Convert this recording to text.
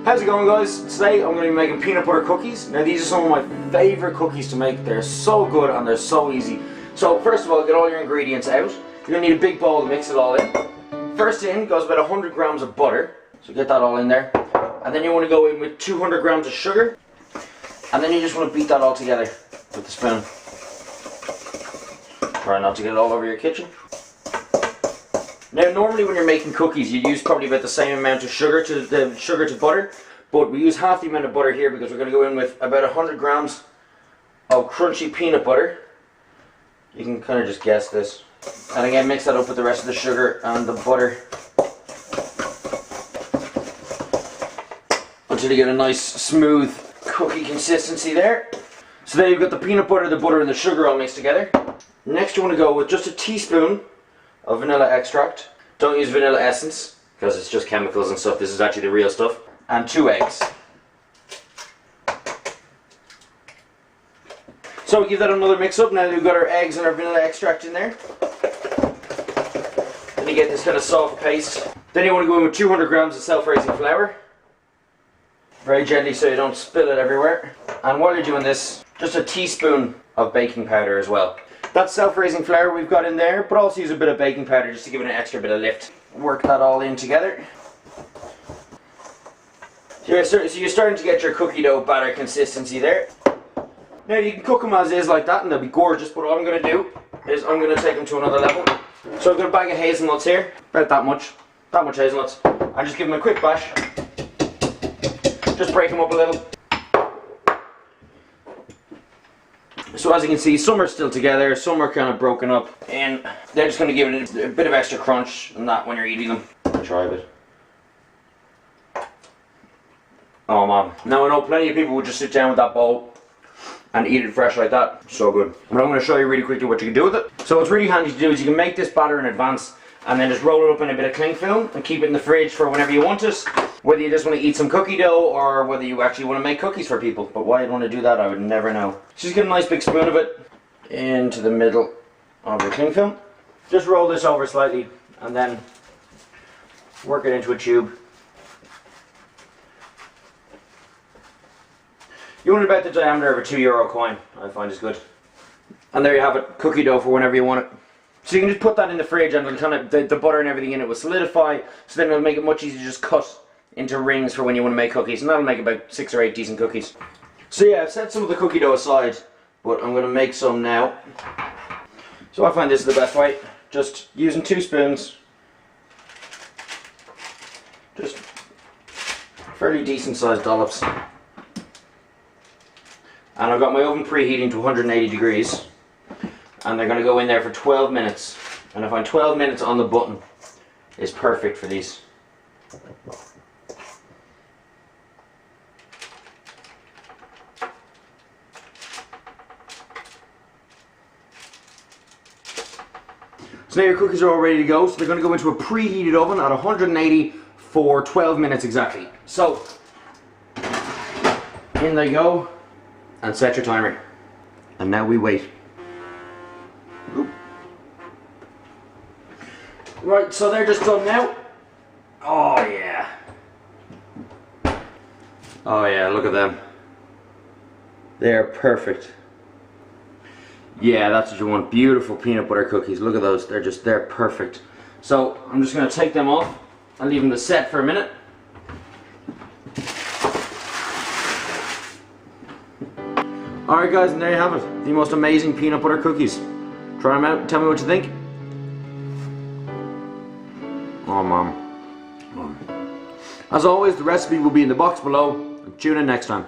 How's it going, guys? Today I'm going to be making peanut butter cookies. Now these are some of my favourite cookies to make. They're so good and they're so easy. So first of all, get all your ingredients out. You're going to need a big bowl to mix it all in. First in goes about 100 grams of butter. So get that all in there. And then you want to go in with 200 grams of sugar. And then you just want to beat that all together with the spoon. Try not to get it all over your kitchen. Now normally when you're making cookies you use probably about the same amount of sugar to butter, but we use half the amount of butter here because we're going to go in with about 100 grams of crunchy peanut butter. You can kind of just guess this. And again, mix that up with the rest of the sugar and the butter until you get a nice smooth cookie consistency there. So there you've got the peanut butter, the butter and the sugar all mixed together. Next you want to go with just a teaspoon of vanilla extract. Don't use vanilla essence because it's just chemicals and stuff. This is actually the real stuff. And 2 eggs. So we give that another mix up now that we've got our eggs and our vanilla extract in there. Then you get this kind of soft paste. Then you want to go in with 200 grams of self-raising flour. Very gently so you don't spill it everywhere. And while you're doing this, just a teaspoon of baking powder as well. That self-raising flour we've got in there, but also use a bit of baking powder just to give it an extra bit of lift. Work that all in together. So you're starting to get your cookie dough batter consistency there. Now you can cook them as is like that and they'll be gorgeous, but what I'm going to do is I'm going to take them to another level. So I've got a bag of hazelnuts here, about that much hazelnuts. And just give them a quick bash. Just break them up a little. So as you can see, some are still together, some are kind of broken up, and they're just going to give it a bit of extra crunch and that when you're eating them. Try a bit. Oh man. Now I know plenty of people would just sit down with that bowl and eat it fresh like that. So good. But I'm going to show you really quickly what you can do with it. So what's really handy to do is you can make this batter in advance and then just roll it up in a bit of cling film and keep it in the fridge for whenever you want it. Whether you just want to eat some cookie dough or whether you actually want to make cookies for people. But why you'd want to do that I would never know. So just get a nice big spoon of it into the middle of your cling film. Just roll this over slightly and then work it into a tube. You want about the diameter of a €2 coin, I find is good. And there you have it, cookie dough for whenever you want it. So you can just put that in the fridge and it'll kind of, the butter and everything in it will solidify, so then it'll make it much easier to just cut into rings for when you want to make cookies, and that'll make about 6 or 8 decent cookies. So yeah, I've set some of the cookie dough aside, but I'm going to make some now. So I find this is the best way, just using 2 spoons, just fairly decent sized dollops. And I've got my oven preheating to 180 degrees. And they're going to go in there for 12 minutes. And I find 12 minutes on the button is perfect for these. So now your cookies are all ready to go. So they're going to go into a preheated oven at 180 for 12 minutes exactly. So in they go. And set your timer. And now we wait. Oop. Right, so they're just done now. Oh yeah. Oh yeah, look at them. They're perfect. Yeah, that's what you want. Beautiful peanut butter cookies. Look at those. They're perfect. So I'm just going to take them off and leave them to set for a minute. Alright guys, and there you have it. The most amazing peanut butter cookies. Try them out, tell me what you think. Oh man. As always, the recipe will be in the box below. Tune in next time.